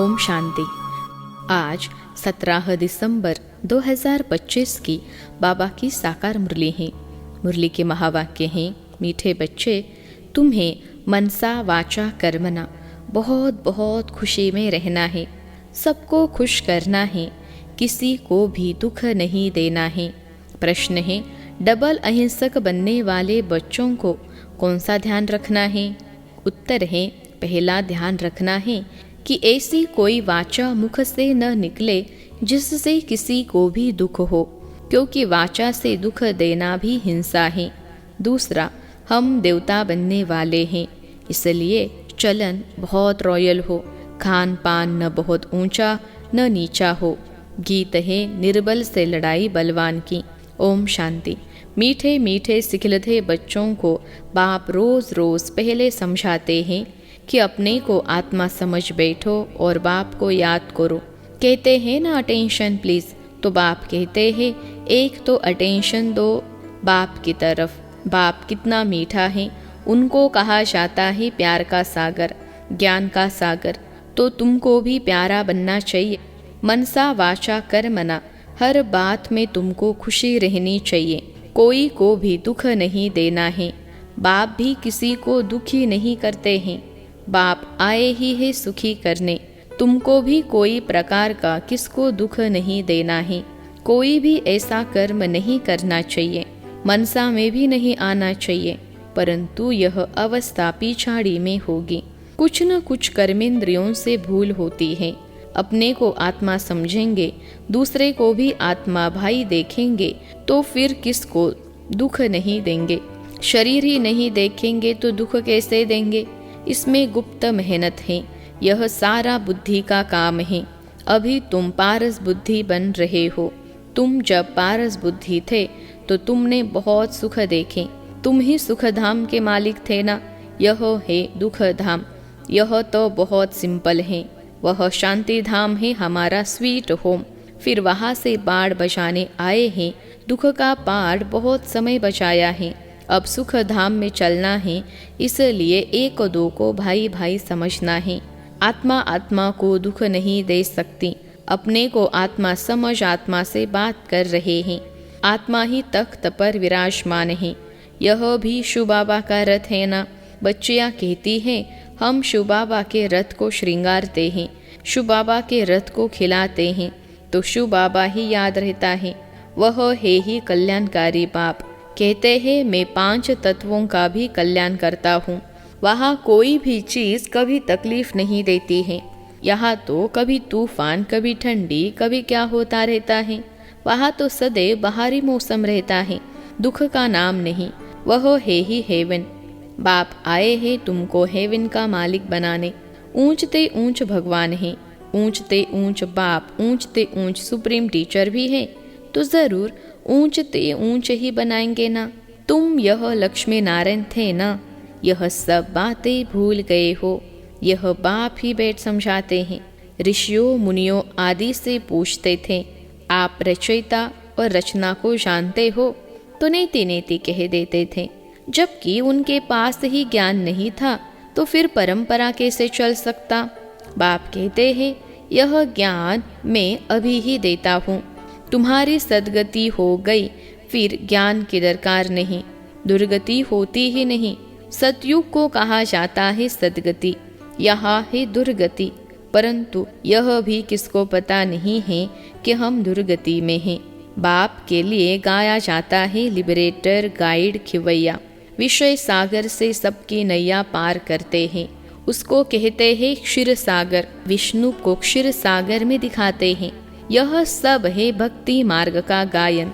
ओम शांति। आज 17 दिसंबर 2025 की बाबा की साकार मुरली है। मुरली के महावाक्य हैं, मीठे बच्चे, तुम्हें मनसा वाचा कर्मना बहुत बहुत खुशी में रहना है, सबको खुश करना है, किसी को भी दुख नहीं देना है। प्रश्न है, डबल अहिंसक बनने वाले बच्चों को कौन सा ध्यान रखना है? उत्तर है, पहला ध्यान रखना है कि ऐसी कोई वाचा मुख से न निकले जिससे किसी को भी दुख हो, क्योंकि वाचा से दुख देना भी हिंसा है। दूसरा, हम देवता बनने वाले हैं, इसलिए चलन बहुत रॉयल हो, खान पान न बहुत ऊंचा न नीचा हो। गीत है, निर्बल से लड़ाई बलवान की। ओम शांति। मीठे मीठे सिखलते बच्चों को बाप रोज़ रोज़ पहले समझाते हैं कि अपने को आत्मा समझ बैठो और बाप को याद करो। कहते हैं ना अटेंशन प्लीज़, तो बाप कहते हैं एक तो अटेंशन दो बाप की तरफ। बाप कितना मीठा है, उनको कहा जाता है प्यार का सागर, ज्ञान का सागर। तो तुमको भी प्यारा बनना चाहिए। मनसा वाचा कर्मना, हर बात में तुमको खुशी रहनी चाहिए, कोई को भी दुख नहीं देना है। बाप भी किसी को दुखी नहीं करते हैं, बाप आए ही है सुखी करने। तुमको भी कोई प्रकार का किसको दुख नहीं देना है, कोई भी ऐसा कर्म नहीं करना चाहिए, मनसा में भी नहीं आना चाहिए, परंतु यह अवस्था पिछाड़ी में होगी। कुछ न कुछ कर्मेंद्रियों से भूल होती है। अपने को आत्मा समझेंगे, दूसरे को भी आत्मा भाई देखेंगे, तो फिर किसको दुख नहीं देंगे। शरीर ही नहीं देखेंगे तो दुख कैसे देंगे? इसमें गुप्त मेहनत है, यह सारा बुद्धि का काम है। अभी तुम पारस बुद्धि बन रहे हो। तुम जब पारस बुद्धि थे तो तुमने बहुत सुख देखे, तुम ही सुख धाम के मालिक थे ना। यह है दुख धाम, यह तो बहुत सिंपल है। वह शांति धाम है हमारा स्वीट होम। फिर वहाँ से बाढ़ बचाने आए हैं, दुख का पहाड़ बहुत समय बचाया है। अब सुख धाम में चलना है, इसलिए एक दो को भाई भाई समझना है। आत्मा आत्मा को दुख नहीं दे सकती। अपने को आत्मा समझ आत्मा से बात कर रहे हैं। आत्मा ही तख्त पर विराजमान है। यह भी शिव बाबा का रथ है ना। बच्चियाँ कहती हैं हम शिव बाबा के रथ को श्रृंगारते हैं, शिव बाबा के रथ को खिलाते हैं, तो शिव बाबा ही याद रहता है। वह है ही कल्याणकारी बाप। कहते हैं मैं 5 तत्वों का भी कल्याण करता हूँ। वहाँ कोई भी चीज़ कभी तकलीफ नहीं देती है। यहाँ तो कभी तूफान, कभी ठंडी, कभी क्या होता रहता है। वहाँ तो सदैव बाहरी मौसम रहता है, दुख का नाम नहीं। वह है ही हेवन। बाप आए हैं तुमको हेवन का मालिक बनाने। ऊंचते ऊंच भगवान है, ऊंचते ऊंच बाप, ऊंचते ऊंच सुप्रीम टीचर भी है, तो ज़रूर ऊंचते ऊंच ही बनाएंगे ना। तुम यह लक्ष्मी नारायण थे ना, यह सब बातें भूल गए हो। यह बाप ही बैठ समझाते हैं। ऋषियों मुनियों आदि से पूछते थे, आप रचयिता और रचना को जानते हो? तो नेति नेति कह देते थे। जबकि उनके पास ही ज्ञान नहीं था, तो फिर परंपरा कैसे चल सकता? बाप कहते हैं यह ज्ञान मैं अभी ही देता हूँ। तुम्हारी सदगति हो गई, फिर ज्ञान की दरकार नहीं, दुर्गति होती ही नहीं। सतयुग को कहा जाता है सदगति, यहाँ है दुर्गति, परंतु यह भी किसको पता नहीं है कि हम दुर्गति में हैं। बाप के लिए गाया जाता है लिबरेटर, गाइड, खिवैया। विषय सागर से सबकी नैया पार करते हैं, उसको कहते हैं क्षीर सागर। विष्णु को क्षीर सागर में दिखाते हैं। यह सब है भक्ति मार्ग का गायन।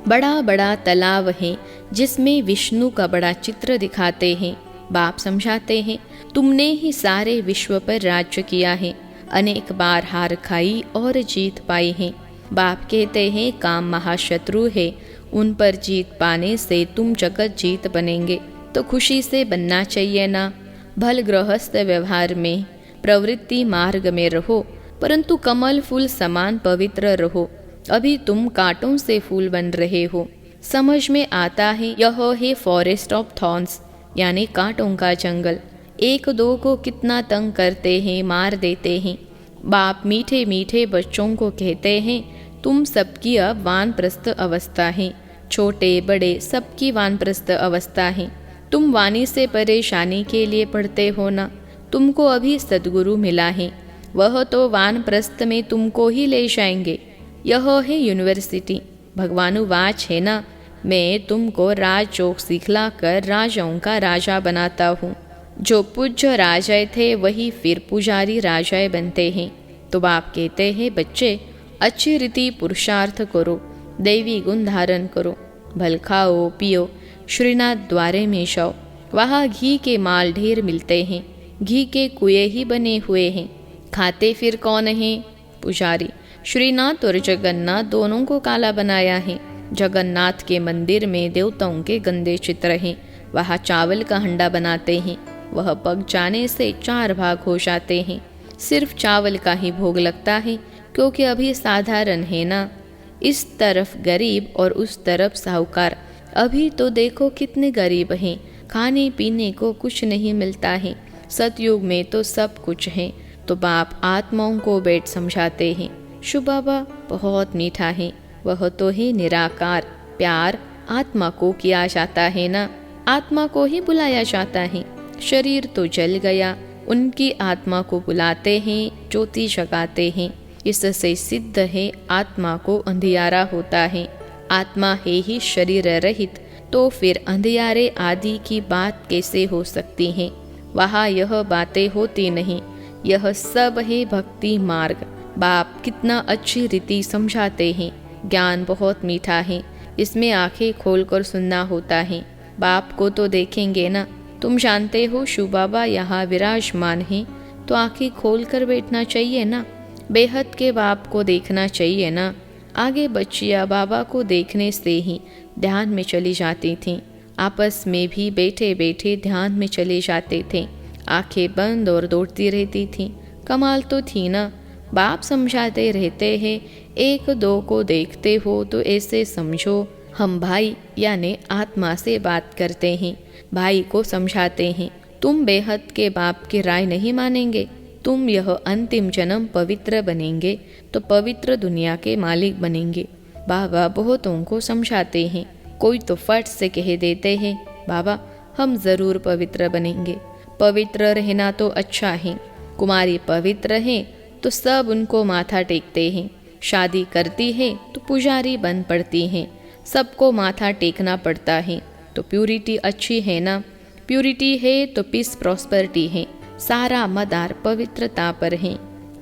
बड़ा बड़ा तालाब है जिसमें विष्णु का बड़ा चित्र दिखाते हैं। बाप समझाते हैं तुमने ही सारे विश्व पर राज्य किया है, अनेक बार हार खाई और जीत पाई है। बाप कहते हैं काम महाशत्रु है, उन पर जीत पाने से तुम जगत जीत बनेंगे, तो खुशी से बनना चाहिए ना। भल गृहस्थ व्यवहार में, प्रवृत्ति मार्ग में रहो, परंतु कमल फूल समान पवित्र रहो। अभी तुम कांटों से फूल बन रहे हो। समझ में आता है यह है फॉरेस्ट ऑफ थॉर्न्स, यानी कांटों का जंगल। एक दो को कितना तंग करते हैं, मार देते हैं, बाप मीठे मीठे बच्चों को कहते हैं, तुम सबकी अब वानप्रस्थ अवस्था है। छोटे बड़े सबकी वानप्रस्थ अवस्था है। तुम वाणी से परेशानी के लिए पढ़ते हो ना। तुमको अभी सद्गुरु मिला है, वह तो वानप्रस्थ में तुमको ही ले जाएंगे। यह है यूनिवर्सिटी। भगवानुवाच है ना, मैं तुमको राजयोग सिखला कर राजाओं का राजा बनाता हूँ। जो पूज्य राजाए थे वही फिर पुजारी राजाए बनते हैं। तो बाप कहते हैं, बच्चे अच्छी रीति पुरुषार्थ करो, दैवी गुण धारण करो, भल खाओ पियो, श्रीनाथ द्वारे में जाओ, वहाँ घी के माल ढेर मिलते हैं। घी के कुएं ही बने हुए हैं। खाते फिर कौन है? पुजारी। श्रीनाथ और जगन्नाथ दोनों को काला बनाया है। जगन्नाथ के मंदिर में देवताओं के गंदे चित्र हैं। वहाँ चावल का हंडा बनाते हैं। वह पक जाने से 4 भाग हो जाते हैं। सिर्फ चावल का ही भोग लगता है, क्योंकि अभी साधारण है ना। इस तरफ गरीब और उस तरफ साहूकार। अभी तो देखो कितने गरीब हैं, खाने पीने को कुछ नहीं मिलता है। सतयुग में तो सब कुछ है। तो बाप आत्माओं को बैठ समझाते हैं, शिव बाबा बहुत मीठा है, वह तो है निराकार। प्यार आत्मा को किया जाता है ना, आत्मा को ही बुलाया जाता है। शरीर तो जल गया, उनकी आत्मा को बुलाते हैं, ज्योति जगाते हैं। इससे सिद्ध है आत्मा को अंधियारा होता है। आत्मा है ही शरीर रहित, तो फिर अंधियारे आदि की बात कैसे हो सकती है? वहाँ यह बातें होती नहीं। यह सब है भक्ति मार्ग। बाप कितना अच्छी रीति समझाते हैं। ज्ञान बहुत मीठा है, इसमें आंखें खोलकर सुनना होता है। बाप को तो देखेंगे ना। तुम जानते हो शिव बाबा यहाँ विराजमान है, तो आंखें खोल कर बैठना चाहिए ना। बेहद के बाप को देखना चाहिए ना। आगे बच्चियाँ बाबा को देखने से ही ध्यान में चली जाती थीं। आपस में भी बैठे बैठे ध्यान में चले जाते थे। आंखें बंद और दौड़ती रहती थीं। कमाल तो थी ना। बाप समझाते रहते हैं, 1-2 को देखते हो तो ऐसे समझो हम भाई यानी आत्मा से बात करते हैं। भाई को समझाते हैं, तुम बेहद के बाप की राय नहीं मानेंगे। तुम यह अंतिम जन्म पवित्र बनेंगे तो पवित्र दुनिया के मालिक बनेंगे। बाबा बहुतों को समझाते हैं। कोई तो फट से कह देते हैं, बाबा हम जरूर पवित्र बनेंगे। पवित्र रहना तो अच्छा है। कुमारी पवित्र है तो सब उनको माथा टेकते हैं। शादी करती है तो पुजारी बन पड़ती हैं। सबको माथा टेकना पड़ता है। तो प्यूरिटी अच्छी है ना। प्यूरिटी है तो पीस प्रॉस्पेरिटी है। सारा मदार पवित्रता पर है।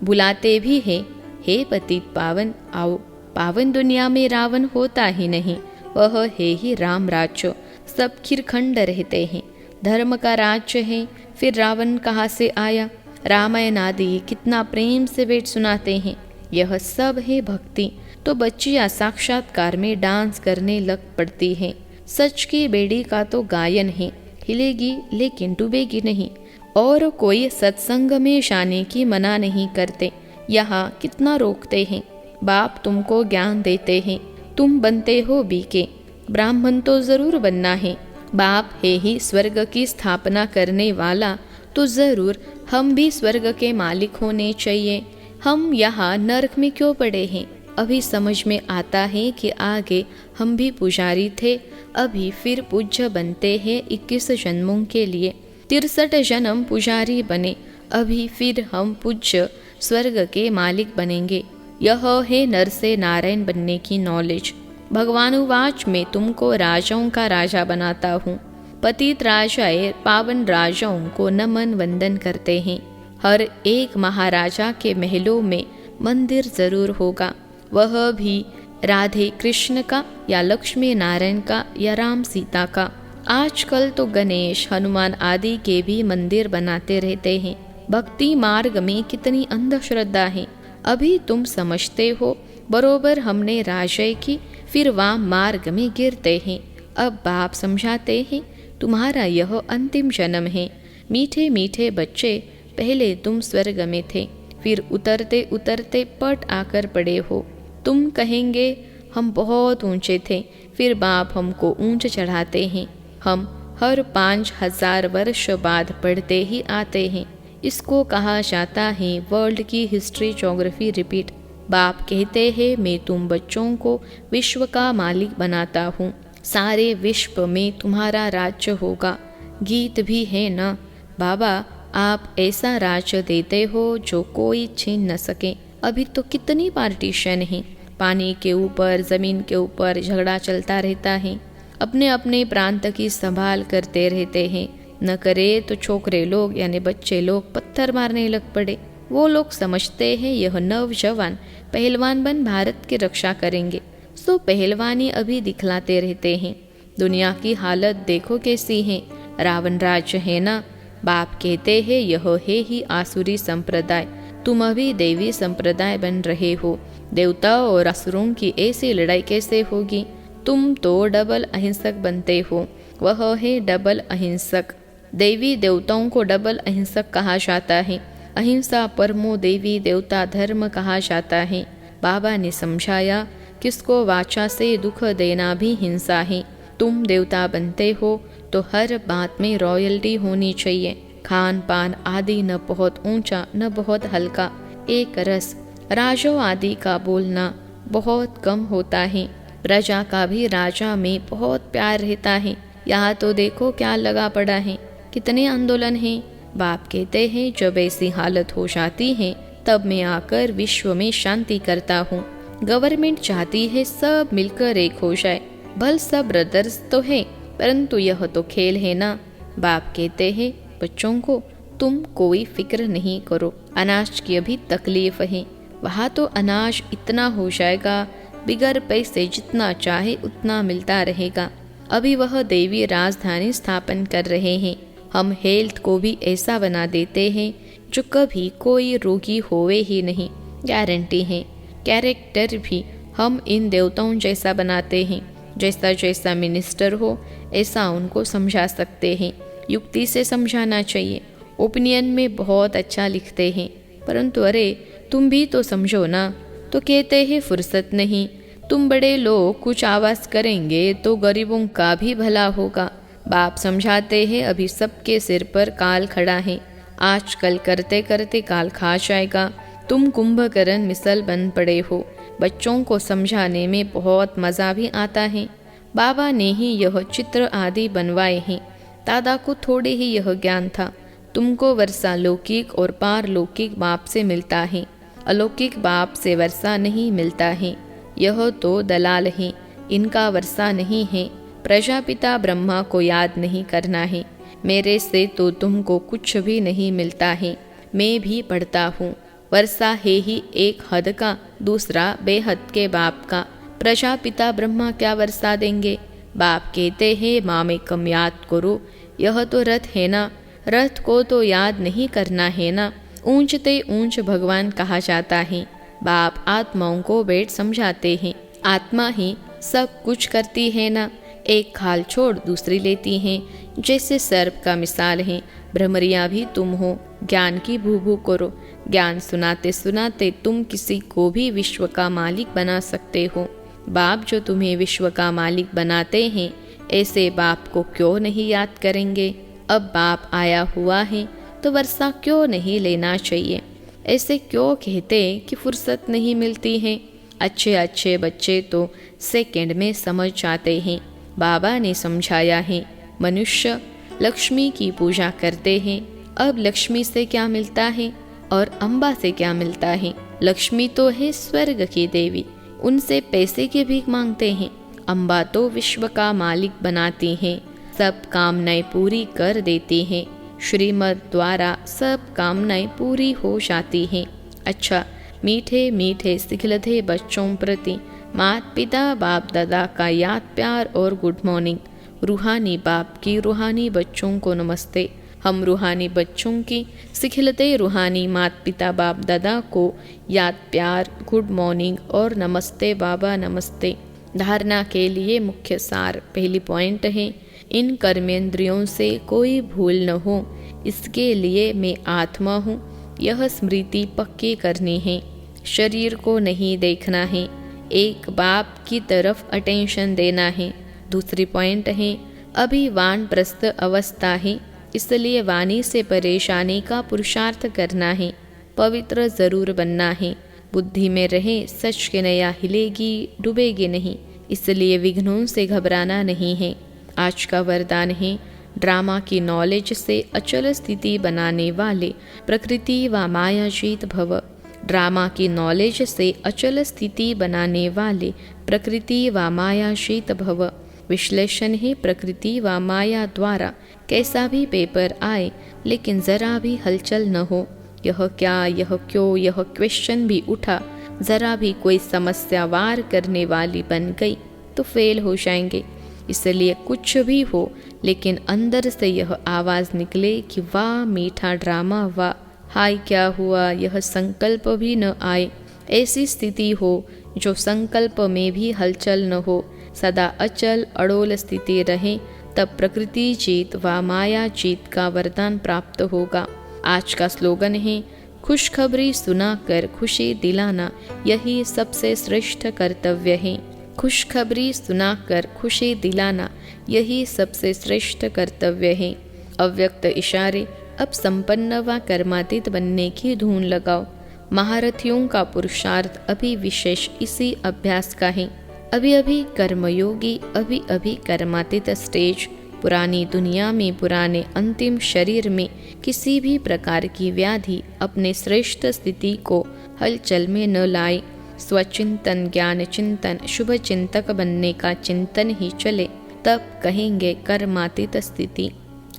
बुलाते भी है, हे पतित पावन आओ। पावन दुनिया में रावण होता ही नहीं, वह है ही राम राज्य। सब खिरखंड रहते हैं। धर्म का राज्य है, फिर रावण कहाँ से आया? रामायण आदि कितना प्रेम से बैठ सुनाते हैं। यह सब है भक्ति। तो बच्चियाँ साक्षात्कार में डांस करने लग पड़ती हैं। सच की बेड़ी का तो गायन है, हिलेगी लेकिन डूबेगी नहीं। और कोई सत्संग में जाने की मना नहीं करते। यहाँ कितना रोकते हैं। बाप तुमको ज्ञान देते हैं, तुम बनते हो बीके। ब्राह्मण तो जरूर बनना है। बाप है ही स्वर्ग की स्थापना करने वाला, तो जरूर हम भी स्वर्ग के मालिक होने चाहिए। हम यहाँ नरक में क्यों पड़े हैं? अभी समझ में आता है कि आगे हम भी पुजारी थे, अभी फिर पूज्य बनते हैं 21 जन्मों के लिए। 63 जन्म पुजारी बने, अभी फिर हम पूज्य स्वर्ग के मालिक बनेंगे। यह है नर से नारायण बनने की नॉलेज। भगवानुवाच में तुमको राजाओं का राजा बनाता हूँ। पतित राजाएं पावन राजाओं को नमन वंदन करते हैं। हर एक महाराजा के महलों में मंदिर जरूर होगा, वह भी राधे कृष्ण का या लक्ष्मी नारायण का या राम सीता का। आजकल तो गणेश हनुमान आदि के भी मंदिर बनाते रहते हैं। भक्ति मार्ग में कितनी अंधश्रद्धा है, अभी तुम समझते हो। बरोबर हमने राजय की, फिर वाम मार्ग में गिरते हैं। अब बाप समझाते हैं, तुम्हारा यह अंतिम जन्म है। मीठे मीठे बच्चे, पहले तुम स्वर्ग में थे, फिर उतरते उतरते पट आकर पड़े हो। तुम कहेंगे हम बहुत ऊंचे थे, फिर बाप हमको ऊंच चढ़ाते हैं। हम हर 5000 वर्ष बाद पढ़ते ही आते हैं। इसको कहा जाता है वर्ल्ड की हिस्ट्री ज्योग्राफी रिपीट। बाप कहते हैं मैं तुम बच्चों को विश्व का मालिक बनाता हूँ, सारे विश्व में तुम्हारा राज्य होगा। गीत भी है ना, बाबा आप ऐसा राज्य देते हो जो कोई छीन न सके। अभी तो कितनी पार्टीशन है, पानी के ऊपर ज़मीन के ऊपर झगड़ा चलता रहता है, अपने अपने प्रांत की संभाल करते रहते हैं। न करे तो छोकरे लोग यानी बच्चे लोग पत्थर मारने लग पड़े। वो लोग समझते हैं यह नौजवान पहलवान बन भारत की रक्षा करेंगे, सो पहलवानी अभी दिखलाते रहते हैं। दुनिया की हालत देखो कैसी है, रावण राज्य है ना। बाप कहते हैं यह है ही आसुरी संप्रदाय, तुम अभी देवी संप्रदाय बन रहे हो। देवताओं और असुरों की ऐसी लड़ाई कैसे होगी? तुम तो डबल अहिंसक बनते हो, वह है डबल अहिंसक। देवी देवताओं को डबल अहिंसक कहा जाता है, अहिंसा परमो देवी देवता धर्म कहा जाता है। बाबा ने समझाया किसको वाचा से दुख देना भी हिंसा है। तुम देवता बनते हो तो हर बात में रॉयल्टी होनी चाहिए, खान पान आदि न बहुत ऊंचा न बहुत हल्का, एक रस। राजों आदि का बोलना बहुत कम होता है, प्रजा का भी राजा में बहुत प्यार रहता है। यहाँ तो देखो क्या लगा पड़ा है, कितने आंदोलन हैं। बाप कहते हैं जब ऐसी हालत हो जाती है तब मैं आकर विश्व में शांति करता हूँ। गवर्नमेंट चाहती है सब मिलकर एक हो जाए, भल सब ब्रदर्स तो है, परंतु यह तो खेल है ना। बाप कहते हैं बच्चों को तुम कोई फिक्र नहीं करो, अनाज की अभी तकलीफ है, वहाँ तो अनाज इतना हो जाएगा, बिगर पैसे जितना चाहे उतना मिलता रहेगा। अभी वह देवी राजधानी स्थापन कर रहे हैं, हम हेल्थ को भी ऐसा बना देते हैं जो कभी कोई रोगी होवे ही नहीं, गारंटी है। कैरेक्टर भी हम इन देवताओं जैसा बनाते हैं, जैसा जैसा मिनिस्टर हो ऐसा उनको समझा सकते हैं, युक्ति से समझाना चाहिए। ओपिनियन में बहुत अच्छा लिखते हैं, परंतु अरे तुम भी तो समझो ना। तो कहते हैं फुर्सत नहीं, तुम बड़े लोग कुछ आवाज़ करेंगे तो गरीबों का भी भला होगा। बाप समझाते हैं अभी सबके सिर पर काल खड़ा है, आजकल करते करते काल खा जाएगा। तुम कुंभकर्ण मिसल बन पड़े हो, बच्चों को समझाने में बहुत मज़ा भी आता है। बाबा ने ही यह चित्र आदि बनवाए हैं, दादा को थोड़े ही यह ज्ञान था। तुमको वर्षा लौकिक और पारलौकिक बाप से मिलता है, अलौकिक बाप से वर्षा नहीं मिलता है। यह तो दलाल है, इनका वर्षा नहीं है। प्रजापिता ब्रह्मा को याद नहीं करना है, मेरे से तो तुमको कुछ भी नहीं मिलता है। मैं भी पढ़ता हूँ, वर्षा है ही एक हद का, दूसरा बेहद के बाप का। प्रजापिता ब्रह्मा क्या वर्षा देंगे? बाप कहते हैं मामेकम याद करो, यह तो रथ है ना, रथ को तो याद नहीं करना है ना। ऊंचते ऊंच भगवान कहा जाता है। बाप आत्माओं को बैठ समझाते हैं, आत्मा ही सब कुछ करती है ना, एक खाल छोड़ दूसरी लेती हैं, जैसे सर्प का मिसाल है। भ्रमरियाँ भी तुम हो, ज्ञान की भूभू करो, ज्ञान सुनाते सुनाते तुम किसी को भी विश्व का मालिक बना सकते हो। बाप जो तुम्हें विश्व का मालिक बनाते हैं, ऐसे बाप को क्यों नहीं याद करेंगे? अब बाप आया हुआ है तो वर्षा क्यों नहीं लेना चाहिए? ऐसे क्यों कहते कि फुर्सत नहीं मिलती है? अच्छे अच्छे बच्चे तो सेकंड में समझ जाते हैं। बाबा ने समझाया है, मनुष्य लक्ष्मी की पूजा करते हैं। अब लक्ष्मी से क्या मिलता है और अम्बा से क्या मिलता है? लक्ष्मी तो है स्वर्ग की देवी, उनसे पैसे की भीख मांगते हैं। अम्बा तो विश्व का मालिक बनाती हैं, सब कामनाएं पूरी कर देती हैं। श्रीमद् द्वारा सब कामनाएं पूरी हो जाती हैं। अच्छा, मीठे मीठे सिखलते बच्चों प्रति माता पिता बाप दादा का याद प्यार और गुड मॉर्निंग। रूहानी बाप की रूहानी बच्चों को नमस्ते। हम रूहानी बच्चों की सिखलते रूहानी माता पिता बाप दादा को याद प्यार, गुड मॉर्निंग और नमस्ते बाबा नमस्ते। धारणा के लिए मुख्य सार, पहली पॉइंट है, इन कर्मेंद्रियों से कोई भूल न हो, इसके लिए मैं आत्मा हूँ, यह स्मृति पक्की करनी है। शरीर को नहीं देखना है, एक बाप की तरफ अटेंशन देना है। दूसरी पॉइंट है, अभी वानप्रस्थ अवस्था है, इसलिए वाणी से परेशानी का पुरुषार्थ करना है, पवित्र जरूर बनना है। बुद्धि में रहे सच के नया हिलेगी डूबेगी नहीं, इसलिए विघ्नों से घबराना नहीं है। आज का वरदान है, ड्रामा की नॉलेज से अचल स्थिति बनाने वाले प्रकृति व मायाजीत भव। ड्रामा की नॉलेज से अचल स्थिति बनाने वाले प्रकृति व मायाजीत भव। विश्लेषण है, प्रकृति व माया द्वारा कैसा भी पेपर आए लेकिन जरा भी हलचल न हो। यह क्या, यह क्यों, यह क्वेश्चन भी उठा, जरा भी कोई समस्या वार करने वाली बन गई तो फेल हो जाएंगे। इसलिए कुछ भी हो लेकिन अंदर से यह आवाज़ निकले कि वाह मीठा ड्रामा, वाह हाय क्या हुआ, यह संकल्प भी न आए। ऐसी स्थिति हो जो संकल्प में भी हलचल न हो, सदा अचल अड़ोल स्थिति रहे, तब प्रकृति जीत व माया जीत का वरदान प्राप्त होगा। आज का स्लोगन है, खुशखबरी सुनाकर खुशी दिलाना यही सबसे श्रेष्ठ कर्तव्य है। खुशखबरी सुनाकर खुशी दिलाना यही सबसे श्रेष्ठ कर्तव्य है। अव्यक्त इशारे, अब संपन्न व कर्मातीत बनने की धून लगाओ। महारथियों का पुरुषार्थ अभी विशेष इसी अभ्यास का है। अभी अभी कर्मयोगी, अभी अभी कर्मातीत स्टेज। पुरानी दुनिया में, पुराने अंतिम शरीर में किसी भी प्रकार की व्याधि अपने श्रेष्ठ स्थिति को हलचल में न लाए। स्वचिंतन, ज्ञान चिंतन, शुभ चिंतक बनने का चिंतन ही चले, तब कहेंगे कर्मातीत स्थिति।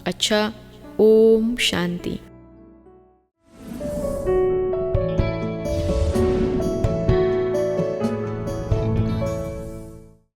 अच्छा, ओम शांति।